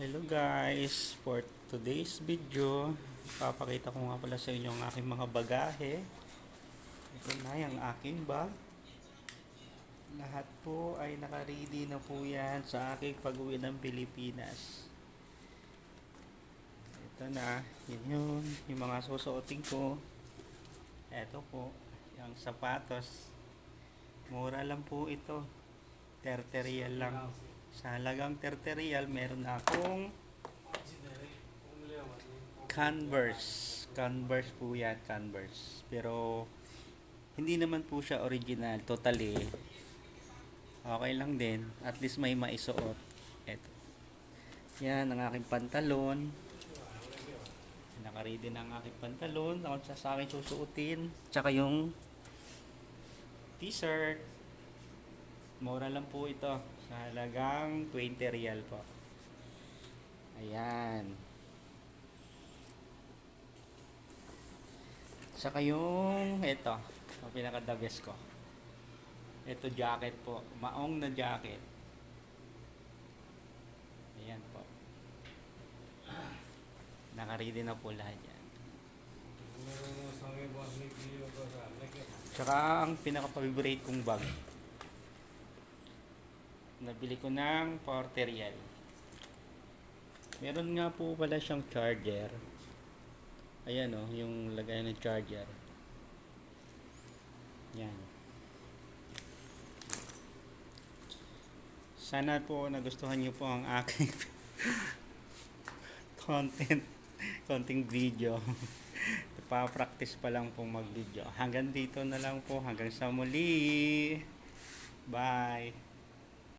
Hello guys, for today's video, papakita ko nga pala sa inyo ang aking mga bagahe. Ito na yung aking bag. Lahat po ay naka-ready na po yan sa aking pag-uwi ng Pilipinas. Ito na, yun yung mga susuotin ko. Ito po, yung sapatos. Mura lang po ito. 30 real lang. Sa halagang 30 real, meron akong Converse. Converse po yan, Converse. Pero, hindi naman po siya original, totally. Okay lang din. At least may maisuot. Eto. Yan, ang aking pantalon. Naka-ready na ang aking pantalon. Ako sa akin susuotin. Tsaka yung t-shirt. Mura lang po ito. Sa halagang 20 real po. Ayan. Saka yung ito. Ang pinaka-the best ko. Ito jacket po. Maong na jacket. Ayan po. Naka-ready na po lahat yan. Saka ang pinaka-favorite kong bag. Nabili ko ng 40 real. Meron nga po pala siyang charger. Ayan o, yung lagay ng charger. Yan. Sana po nagustuhan niyo po ang aking konting video. Pa-practice pa lang po mag-video. Hanggang dito na lang po. Hanggang sa muli. Bye.